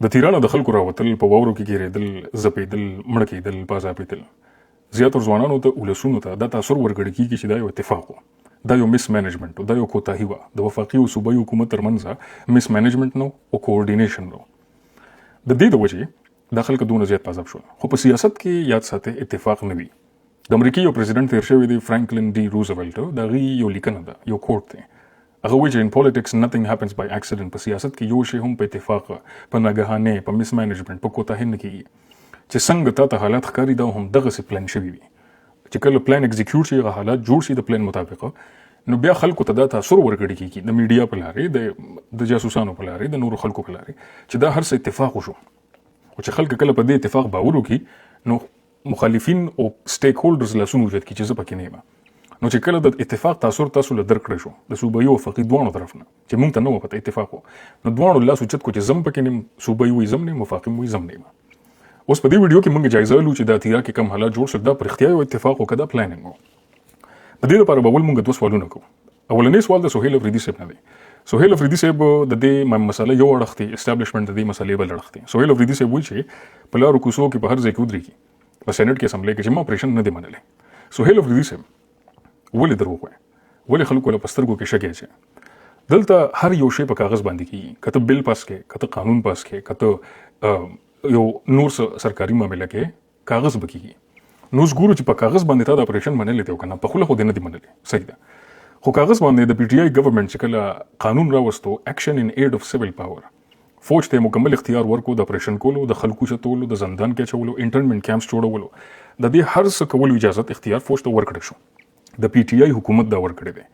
د تيراه د خلکو راوتل په واورو کې ګیرېدل زپېدل مړه کېدل بازاپېدل زیاتره ځوانانو ته ولسونو ته دا تاثر ورګړی کېږي چې دا یو اتفاق و دا یو مس مینجمنټ و دا یو کوتاهي وه د وفاقي او صوبایي حکومت ترمنځ مس مینجمنټ نو او کوارډینیشن نو د دې د وجې دا خلک دونه زیات پازاب شول خو په سیاست کې یاد ساتئ اتفاق نه وي د امریکې یو پریزیډنټ تیر شوی دی فرانکلین ډي روزولټ د هغې یو لیکنه ده یو کوټ دی هغه وایي چې ان پولیټکس نثینګ هیپنز بای اکسیډنټ په سیاست کې یو شی هم په اتفاق په ناګهانۍ په مس مینجمنټ په کوتاهۍ نه کېږي چې څنګه تا ته حالات ښکاري دا هم دغسې پلان شوي وي چې کله پلان اکزیکیوټ شي هغه حالات جوړ شي د پلان مطابق نو بیا خلکو ته دا تاثر ورګړی کېږي د میډیا په لارې د جاسوسانو په لارې د نورو خلکو په لارې چې دا هر څه اتفاق وشو او چې خلک کله په دې اتفاق باور وکړي نو مخالفین او سټیک هولډرز لاسونه اوچت کړي چې زه پکې نه یم نو چې کله د اتفاق تاثر تاسو له درکړی شو د صوبایي او وفاقي دواړو طرف نه چې موږ ته نه وه پته اتفاق و نو دواړو لاس اوچت کړو چې زم پکې نه یم صوبایي وایي زم نه یم وفاقي وایي زم نه یم اوس په دې ویډیو کې موږ جایزه لو چې دا تیراه کې کم حالات جوړ شول دا په رښتیا یو اتفاق و که دا پلانینګ و د دې لپاره به موږ دوه سوالونه کوو اولنی سوال د سهیل افریدي صاحب نه دی سهیل افریدي صاحب د دې مسله یو اړخ دی اسټابلیشمنټ د دې مسلې بل اړخ دی سهیل افریدي صاحب وایي چې په لارو کوڅو کې په هر ځای کې ودرېږي په سینټ کې اسمبلی کې چې ما اپریشن نه دی منلی سهیل افریدي صاحب ولې دروغ وایي ولې خلکو له په سترګو کې شک اچوي دلته هر یو شی په کاغذ باندې کېږي که ته بل پاس کې که ته قانون پاس کې که ته یو نور سرکاري معامله کې کاغذ به کېږي نو اوس ګورو چې په کاغذ باندې تا د اپریشن منلی دی او که نه په خوله خو دې نه دی منلی صحیح ده خو کاغذ باندې د پی ټي آی ګورنمنټ چې کله قانون راوستو اکشن ان ایډ اف سیویل پاور فوج ته مکمل اختیار ورکو د اپریشن کولو د خلکو چتولو د زندان کې اچولو انټرنمنټ کیمپس جوړولو د دې هر څه کولو اجازه اختیار فوج ته ورکړی شو د پی ټي آی حکومت دا ورکړی دی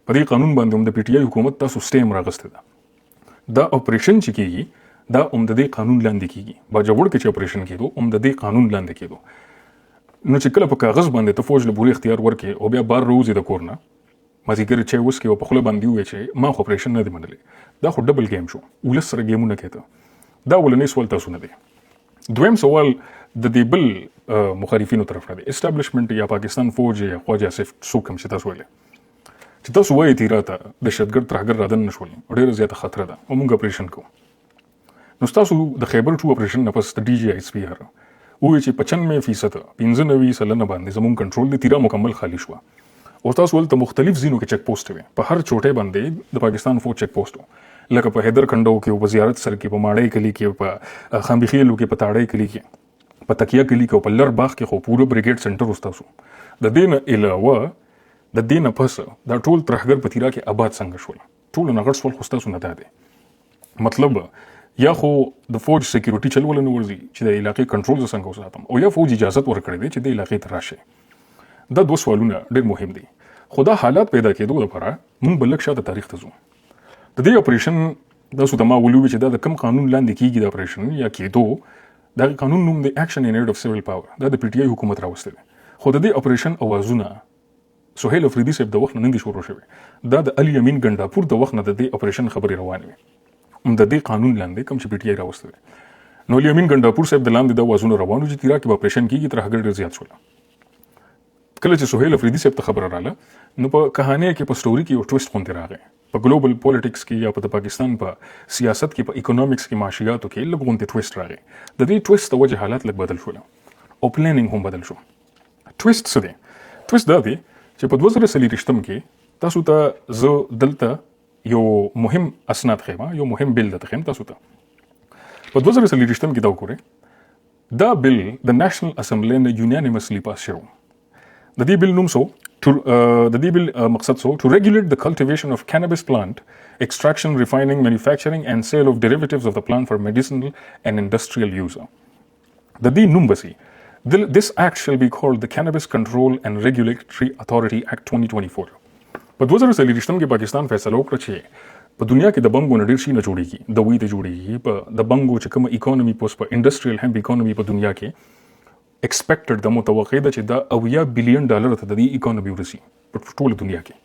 په دې قانون باندې هم د پی ټي آی حکومت تاسو سټیم راغسته ده دا اپریشن چې کېږي دا هم د دې قانون لاندې کېږي باجوړ کې چې اپریشن کېدو هم د دې قانون لاندې کېدو نو چې کله په کاغذ باندې ته فوج له پوره اختیار ورکې او بیا بار روزي د کور نه مازیګر چې اوس کې په خوله باندې وایي چې ما خو اپریشن نه دی منلی دا خو ډبل گیم شو ولس سره گیمونه کېته دا ولنی سوال تاسو نه دی دویم سوال د دې بل مخالفینو طرف نه دی اسټابلیشمنټ یا پاکستان فوج یا خواجه آصف څوک هم چې تاسو ویلې چې تاسو وایي تیراه ته دهشتګرد ترهګر رادن نه شول ډېره زیاته خطره ده او موږ اپریشن کوو نو ستاسو د خیبر 2 اپریشن نه پس د ډي جی ایس پی آر وایي چې 95% 95 سلنه باندې زموږ کنټرول دی تیراه مکمل خالی شوه او تاسو ولته مختلف ځینو کې چک پوسټ وي په هر چوټې باندې د پاکستان فوج چک پوسټ لکه په حیدر کنډو کې په زیارت سر کې په ماړی کلی کې په خامبخیلو کې په تاړی کلی کې په تکیه کلی کې په لر باغ کې خو پوره بریګیډ سنټر وستاسو د دې نه علاوه د دې نه پس دا ټول ترهګر په تیراه کې آباد څنګه شول ټول نه غټ سوال خو ستاسو نه ده مطلب یا خو د فوج سکیورټي چلول نه ورځي چې د علاقې کنټرول څنګه وساتم او یا فوج اجازه ورکړي دی چې د علاقې ته راشي دا دوه سوالونه ډېر مهم دي خو دا حالات پیدا کېدو لپاره موږ بل لږ شاته تاریخ ته ځو د دې اپریشن تاسو ته ما ویلي چې دا د کوم قانون لاندې کېږي د اپریشن یا کېدو دا قانون نوم دی اکشن ان ایډ اف سیویل پاور دا د پی ټي آی حکومت راوستی دی خو د دې اپریشن اوازونه سهیل افریدي صاحب د وخت نه دي شروع شوي دا د علي امین ګنډاپور د وخت نه د دې اپریشن خبرې روانې وي د دې قانون لاندې کوم چې پی ټي آی راوستی دی نو علي امین ګنډاپور صاحب د لاندې د اوازونه روانو چې تیراه کې به اپریشن کېږي ترهګر ډېر زیات شول کله چې سهیل افریدي صاحب ته خبره رااله نو په کہانی کې په سټوري کې یو ټویسټ غونډه راغی په ګلوبل پولیټکس کې یا په پاکستان په سیاست کې په اکونومکس کې معاشیاتو کې لږ غونډه ټویسټ راغی د دې ټویسټ د وجه حالات لږ بدل شول او پلانینګ هم بدل شو ټویسټ څه دی ټویسټ دا دی چې په 2023 کې تاسو ته زه دلته یو مهم اسناد خېما یو مهم بل د تخم تاسو ته په 2023 کې دا وکړي دا بل د نېشنل اسمبلی نه یونانیمسلی پاس شو د دې بل نوم سو د دې بل مقصد سو to regulate the cultivation of cannabis plant extraction refining manufacturing and sale of derivatives of the plant for medicinal and industrial use د دې نوم بسی this act shall be called the Cannabis Control and Regulatory Authority Act 2024 په 2023 کې پاکستان فیصله وکړه چې په دنیا کې د بنګو نه ډېر شي نه جوړیږي د وی ته جوړیږي په د بنګو چې کوم اکانومي پوس په انډستریل هیمپ اکانومي په دنیا کې ایکسپیکټډ د متوقع ده چې دا $80 بلین ته د دې اکانومي ورسي په ټوله دنیا کې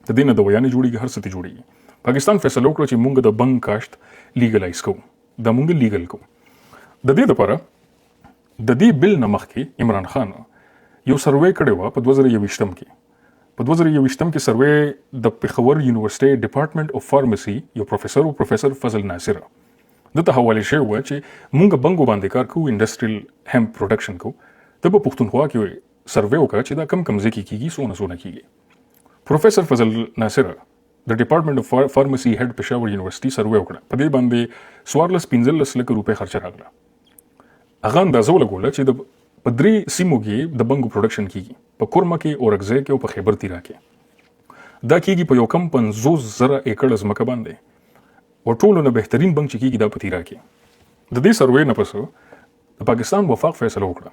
د دې نه د ویانې جوړیږي هر څه ته جوړیږي پاکستان فیصله وکړه چې موږ د بنګ کاشت لیګلایز کوو دا موږ لیګل کوو د دې لپاره د دې بل نه مخکې عمران خان یو سروې کړی و په 2021 کې په 2021 کې سروې د پېښور یونیورسيټي ډپارټمنټ اف فارماسي یو پروفیسور فضل ناصر دته حواله شوی و چې مونږ بنګو باندې کار کوو انډستریل هیم پروډکشن کوو ته په پښتونخوا کې سروې وکړه چې دا کم ځکه کیږي سونه کیږي پروفیسر فضل ناصر د ډپارټمنټ اف فارماسي هډ پېښور یونیورسيټي سروې وکړه په دې باندې 14-15 لک روپۍ خرچه راغله هغه اندازه ولګوله چې د په 3 سیمو کې د بنګو پروډکشن کیږي په کورما کې اورګزی کې او په خیبر تیراه کې دا کیږي په یو کم 50,000 ایکړ ځمکه باندې ورټولو نه بهترین بنګ چې کیږي دا په تیراه کې د دې سروې نه پس د پاکستان وفاق فیصله وکړه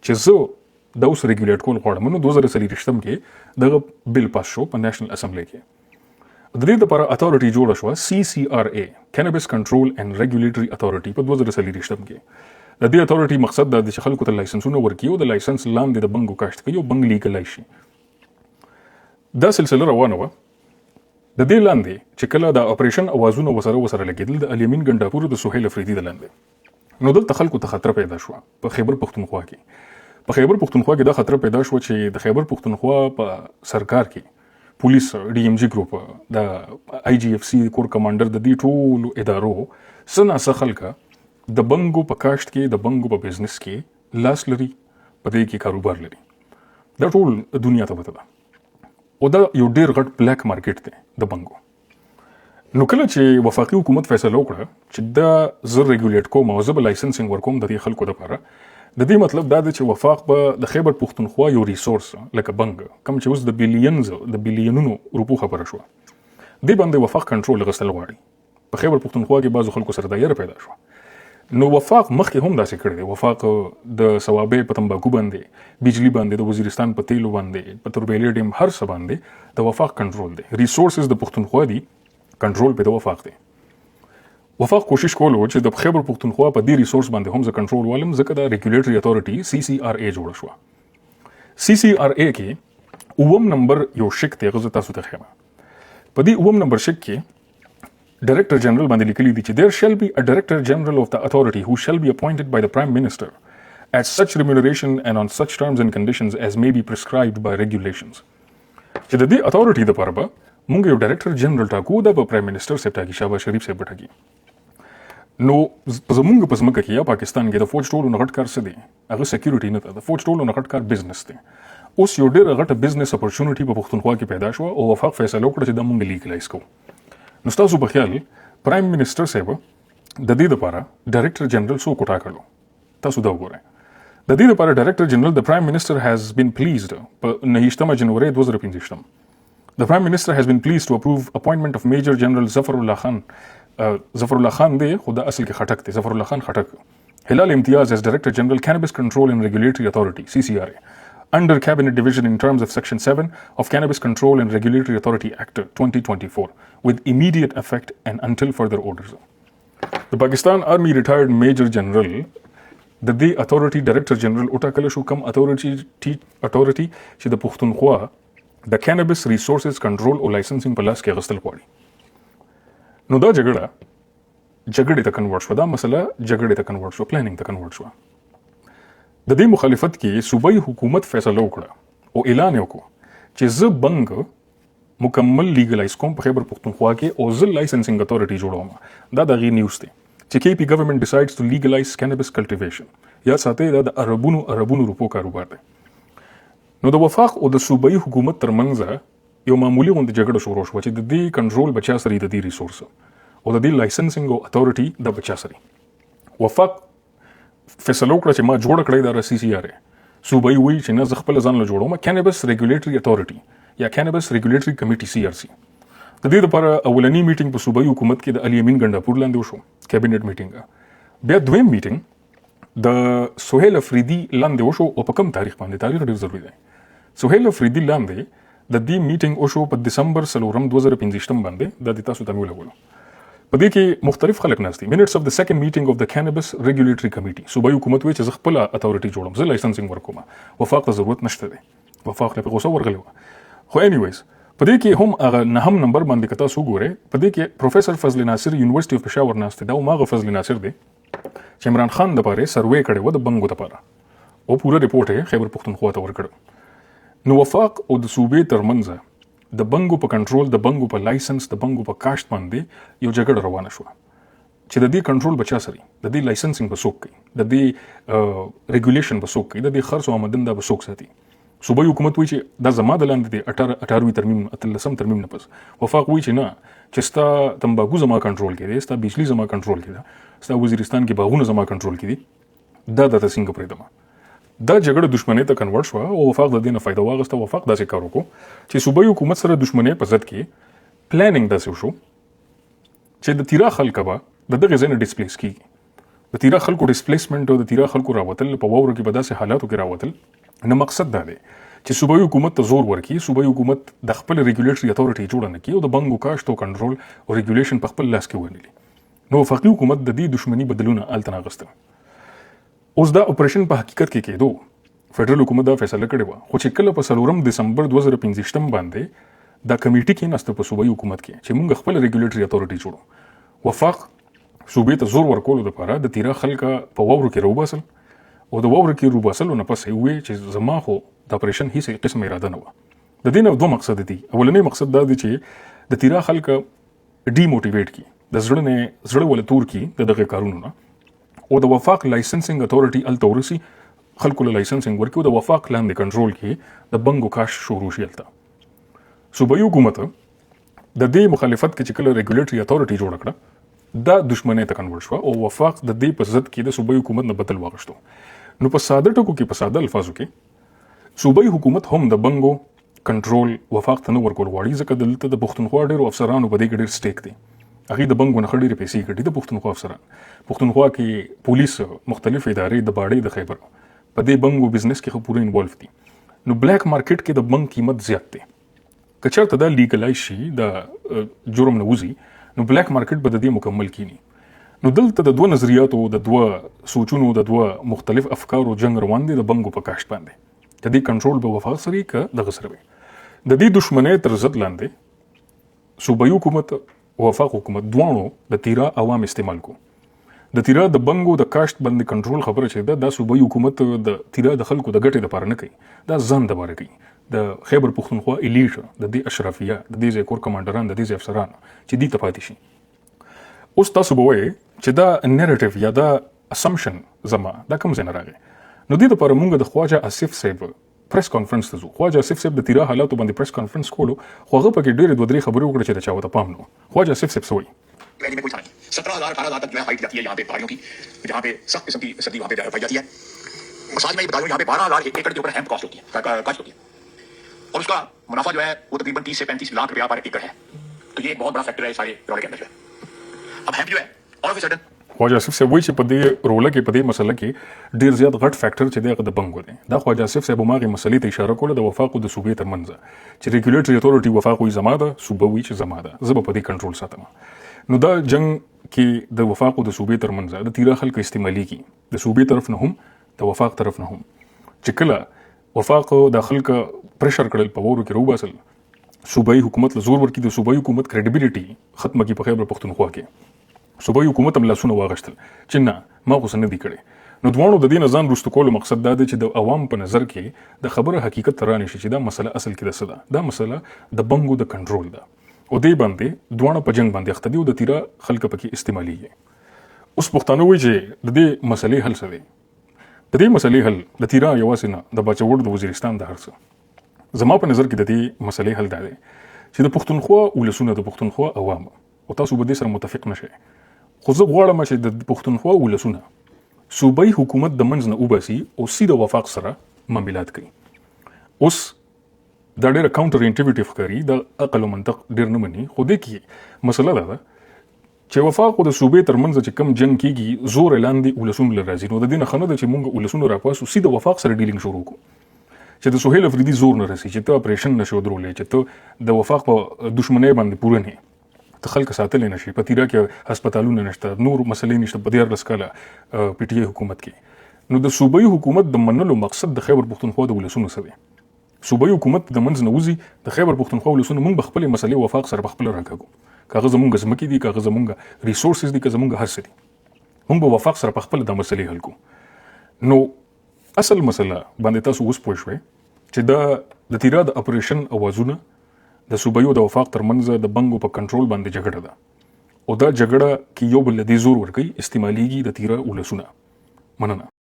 چې زه دا اوس ریګولیټ کول غواړم نو 2023 کې دغه بل پاس شو په نېشنل اسمبلی کې د دې لپاره اتھارټي جوړه شو CCRA کینابیس کنټرول اینڈ ریګولیټري اتھارټي په 2023 کې د دې اتھارټي مقصد دا د خلکو ته لایسنسونه ورکړي او د لایسنس لاندې د بنګو کاشت کوي او بنګ لیګلای شي دا سلسله روانه و د دې لاندې چې کله د اپریشن اوازونه وسره لګیدل د الیمین ګنډاپور د سهیل افریدي د لاندې نو دلته خلکو ته خطر پیدا شو په خیبر پښتونخوا کې دا خطر پیدا شو چې د خیبر پښتونخوا په سرکار کې پولیس DMG ګروپ د IGFC کور کمانډر د دې ټولو ادارو سنا خلکه د بنګو په کاشت کې د بنګو په بزنس کې لاس لري په دې کې کاروبار لري دا ټول دنیا ته پته ده او دا یو ډیر غټ بلیک مارکیټ دی د بنګو نو کله چې وفاقي حکومت فیصله وکړه چې دا زه ریګولیټ کوم او زه به لایسنسینګ ورکوم د دې خلکو لپاره د دې مطلب دا دی چې وفاق به د خیبر پښتونخوا یو ریسورس لکه بنګ کم چې اوس د بیلیونونو روپو خبره شو دې باندې وفاق کنټرول غوښتل غواړي په خیبر پښتونخوا کې بعضو خلکو سره دایره پیدا شو نو وفاق مخکې هم داسې کړی دی وفاق د ثوابې په تمباکو باندې بجلی باندې د وزیرستان په تیلو باندې په توربیلې ډیم هر څه باندې د وفاق کنټرول دی ریسورسز د پښتونخوا دي کنټرول په د وفاق دی وفاق کوشش کولو چې د خیبر پښتونخوا په دې ریسورس باندې هم ز کنټرول ولم ځکه د ریګولیټري اتھارټي CCRA جوړه شو CCRA کې اوم نمبر یو شک دی غوښته تاسو ته خیمه په دې اوم نمبر شک کې Director General باندې لیکلي دي چې there shall be a Director General of the authority who shall be appointed by the Prime Minister at such remuneration and on such terms and conditions as may be prescribed by regulations. چې د دې اتھارټي د لپاره موږ یو ډایرکټر جنرال ټاکو د پرایم منسٹر صاحب ټاکي شهباز شریف صاحب ټاکي نو زمونږ په ځمکه کې یا پاکستان کې د فوج ټولو نغټ کار څه دی هغه سکیورټي نه ده د فوج ټولو نغټ کار بزنس دی اوس یو ډېر غټه بزنس اپورچونټي په پښتونخوا کې پیدا شو او وفاق فیصله وکړه چې دا موږ لیګلایز کوو نو تاسو په خیال پرایم منسٹر صاحب د دې لپاره ډایرکټر جنرال سو کوټا کړو تاسو دا وګورئ د دې لپاره ډایرکټر جنرال د پرایم منسٹر هاز بین پلیزډ په 9 جنوري 2015 The Prime Minister has been pleased to approve appointment of Major General Zafar Allah Khan. Zafar Allah Khan دی خو دا اصل کې خټک دی ظفر الله خان خټک هلال امتیاز as Director General Cannabis Control and Regulatory Authority CCRA under Cabinet Division in terms of Section 7 of Cannabis Control and Regulatory Authority Act 2024 with immediate effect and until further orders. The Pakistan Army Retired Major General د دې اتھارټي ډایرکټر جنرال وټاکل شو کوم اتھارټي چې د پښتونخوا د کینابس ریسورسز کنټرول او لایسنسینګ په لاس کې غوښتل غواړي نو دا جګړې ته کنورټ شو دا مسله جګړې ته کنورټ شو پلانینګ ته کنورټ شو د دې مخالفت کې صوبایي حکومت فیصله وکړه او اعلان وکړ چې زه بنګ مکمل لیګلایز کوم په خیبر پښتونخوا کې او زه لایسنسینګ اتھارټي جوړوم دا د غي نیوز دی چې KP government decides to legalize cannabis cultivation یا ساتي دا د عربونو روپو کاروبار دی نو د وفاق او د صوبایي حکومت ترمنځ یو معمولی غونډه جګړه شروع شوه چې د دې کنټرول بچا سره د دې ریسورس او د دې لایسنسینګ او اتھارټي د بچا سره وفاق فیصله وکړه چې ما جوړ کړی دا CCRA صوبایي وی چې نه زه خپل ځان له جوړوم کینابس ریګولیټري اتھارټي یا کینابس ریګولیټري کمیټي CRC د دې لپاره اولنی میټینګ په صوبایي حکومت کې د الیمین ګنډاپور لاندې وشو کابینټ میټینګ بیا دویم میټینګ د سهیل افریدي لاندې وشو او په کوم تاریخ باندې تاریخ ډیر ضروری دی سهیل افریدي لاندې د دې میټینګ وشو په دسمبر 2015 باندې د تاسو ته ویلو په دې کې مختلف خلک ناست دي minutes of the second meeting of the cannabis regulatory committee صوبایي حکومت وی چې خپل اتھارټي جوړوم زه لایسنسینګ ورکوم وفاق ته ضرورت نشته دی وفاق له غوسه ورغلی خو انیویز په دې کې هم هغه نهم نمبر باندې کتا سو ګوره په دې کې پروفیسر فضل ناصر یونیورسيټي اف پېښور ناست دا ماغه فضل ناصر دی چې عمران خان د پاره سروې کړي و د بنګو د پاره او پوره ریپورت یې خیبر پښتونخوا ته ورکړ نو وفاق او د صوبې ترمنځ د بنګو په کنټرول د بنګو په لایسنس د بنګو په کاشت باندې یو جګړه روانه شو چې د دې کنټرول بچا سره د دې لایسنسینګ به څوک کوي د دې ریګولیشن به څوک کوي د دې خرڅ او آمدن دا به څوک ساتي صوبایي حکومت وایي چې دا زما د لاندې دی 18 ترمیم 13 ترمیم نه پس وفاق وایي چې نه چې ستا تمباکو زما کنټرول کې دی ستا بجلی زما کنټرول کې ده ستا وزیرستان کې باغونه زما کنټرول کې دي دا د څنګه پرېږدم دا جګړه دښمنۍ ته کنورټ شوه او وفاق د دې نه فایده واخیسته وفاق داسې کار وکړو چې صوبایي حکومت سره دښمنۍ په ضد کې پلانینګ داسې وشو چې د تیراه خلک به د دغه ځای نه ډسپلیس کېږي د تیراه خلکو ډسپلیسمنټ او د تیراه خلکو راوتل په واورو کې به داسې حالاتو کې راوتل نه مقصد دا دی چې صوبایي حکومت ته زور ورکړي صوبایي حکومت د خپل ریګولیټري اتورټي جوړه نه کړي او د بنګو کاشت او کنټرول او ریګولیشن په خپل لاس کې ونیلي نو وفاقي حکومت د دې دښمني بدلونه هلته نه اخیسته اوس دا اپریشن په حقیقت کې کېدو فدرال حکومت دا فیصله کړې وه خو چې کله په 4 دسمبر 2015 باندې دا کمیټي کېناسته په صوبایي حکومت کې چې موږ خپل ریګولیټري اتورټي جوړو وفاق صوبې ته زور ورکولو دپاره د تیراه خلکه په واورو کې راوباسل او د واورو کې راوباسلو نه پس یې وویل چې زما خو د اپریشن هیڅ قسم اراده نه وه د دې نه دوه مقصد دي اولنی مقصد دا دی چې د تیراه خلکه ډیموټیویټ کړي د زړه ول تور کړي د دغه کارونو نه او د وفاق لایسنسینګ اتورټي هلته ورسي خلکو له لایسنسینګ ورکړي او د وفاق لاندې کنټرول کړي د بنګو کاش شروع شي هلته صوبایي حکومت د دې مخالفت کې چې کله ریګولیټري اتورټي جوړه کړه دا دښمنۍ ته کنورټ شوه او وفاق د دې په ضد کې د صوبایي حکومت نه بدل واغشتو نو په ساده ټکو کې په ساده الفاظو کې صوبایي حکومت هم د بنګو کنټرول وفاق ته نه ورکول غواړي ځکه دلته د پښتونخوا ډېرو افسرانو په دې کې ډېر سټیک دی هغوی د بنګو نه ښه ډېرې پیسې ګټي د پښتونخوا افسران پښتونخوا کې پولیس مختلف ادارې د باړې د خیبر په دې بنګو بزنس کې ښه پوره انوالو دي نو بلیک مارکیټ کې د بنګ قیمت زیات دی که چېرته دا لیګلایز شي د جرم نه وځي نو بلیک مارکیټ به د دې مکمل کینی نو دلته د دوه نظریاتو د دوه سوچونو د دوه مختلف افکارو جنگ روان دي د بنګو په کاشت باندې د دې کنټرول به وفاق سره که دغه سره وي د دې دښمنۍ تر ضد لاندې صوبایي حکومت او وفاق حکومت دواړو د تیراه عوام استعمال کو د تیراه د بنګو د کاشت باندې کنټرول خبره چې دا صوبایي حکومت د تیراه د خلکو د ګټې لپاره نه کوي دا ځان دپاره کوي د خیبر پښتونخوا الیټ د دې اشرافیه د دې ځای کور کمانډران د دې ځای افسران چې دې ته پاتې شي اوس تاسو به وایئ چې دا نریټیو یا دا اسمپشن زما دا کوم ځای نه راغی نو دې دپاره موږ د خواجه آصف صاحب پریس کانفرنس ته ځو خواجه آصف صاحب د تیراه حالاتو باندې پریس کانفرنس کولو خو هغه پکې ډېرې دوه درې خبرې وکړه چې د چا ورته پام نه و خواجه آصف صاحب څه وایي 17,000-18,000 तक जो है हाइट जाती है यहाँ पे पहाड़ियों की जहाँ पे सख्त किस्म की सर्दी वहाँ पे पाई जाती है और साथ में बता दूँ यहाँ पे 12,000 एकड़ के ऊपर हेम्प कॉस्ट होती है काश्त होती है और उसका मुनाफा जो है वो तकरीबन 30 से 35 लाख रुपया पर एकड़ है तो ये एक बहुत बड़ा फैक्टर है सारे रोले के अंदर जो है अब हेम्प जो है ऑल ऑफ ए सडन خواجه آصف صاحب وایي چې په دې روله کې په دې مسله کې ډېر زیات غټ فیکټر چې دی هغه د بنګو دی دا خواجه آصف صاحب هماغې مسلې ته اشاره کوله د وفاق او د صوبې ترمنځ چې ریګولیټري اتورټي وفاق وایي زما ده صوبه وایي چې زما ده زه به په دې کنټرول ساتم نو دا جنګ کې د وفاق او د صوبې ترمنځ د تیراه خلک استعمالي کی د صوبې طرف نه هم د وفاق طرف نه هم چې کله وفاق د خلک پریشر کړل په وورو کې راوباسل صوبایي حکومت له زور ورکړي د صوبایي حکومت کریډیبیلیټي ختمه کړي په خیبر پښتونخوا کې صوبایي حکومت هم لاسونه واغشتل چې نه ما خو څه نه دي کړی نو دواړو د دې نه ځان رسټو کولو مقصد دا دی چې د عوام په نظر کې د خبره حقیقت ته رانشي چې دا مسله اصل کې د څه ده دا مسله د بنګو د کنټرول ده او دې باندې دواړه په جنګ باندې اخته دي او د تیراه خلک پکې استعمالېږي اوس پښتانه وایي چې د دې مسلې حل څه دی د دې مسلې حل د تیراه یوازې نه د باچوړ د وزیرستان د هر څه زما په نظر کې د دې مسلې حل دا دی چې د پښتونخوا ولسونه د پښتونخوا عوام او تاسو به دې سره متفق نشئ خو زه غواړم چې د پښتونخوا ولسونه صوبایي حکومت د منځ نه وباسي او سیده وفاق سره معاملات کوي اوس دا ډېره کاونټر انټیویټیو ښکاري د عقل او منطق ډېر نه مني خو دې کې مسله دا ده چې وفاق او د صوبې ترمنځ چې کم جنګ کېږي زور یې لاندې ولسونو له راځي نو د دې نه ښه نه ده چې موږ ولسونو راپاسو سیده وفاق سره ډیلینګ شروع کړو چې د سهیل افریدي زور نه رسي چې ته اپریشن نشي ودرولی چې ته د وفاق په دښمنۍ باندې پوره نه ته خلک ساتلی نشي په تیراه کې هسپتالونه نشته نور مسلې نشته په 14 کاله پی ټي آی حکومت کې نو د صوبایي حکومت د منلو مقصد د خیبر پښتونخوا د ولسونو څه دی صوبایي حکومت د منځ نه وځي د خیبر پښتونخوا ولسونو موږ به خپلې مسلې وفاق سره په خپله راکاږو که هغه زمونږ ځمکې دي که هغه زمونږ ریسورسز دي که زمونږ هر څه دي موږ به وفاق سره په خپله دا مسلې حل کړو نو اصل مسله باندې تاسو اوس پوه شوئ چې دا د تیراه د اپریشن اوازونه د صوبایي او د وفاق ترمنځ د بنګو په کنټرول باندې جګړه ده او دا جګړه کې یو بل له دې زور ورکوي، استعمالیږي د تیره ولسونه. مننه.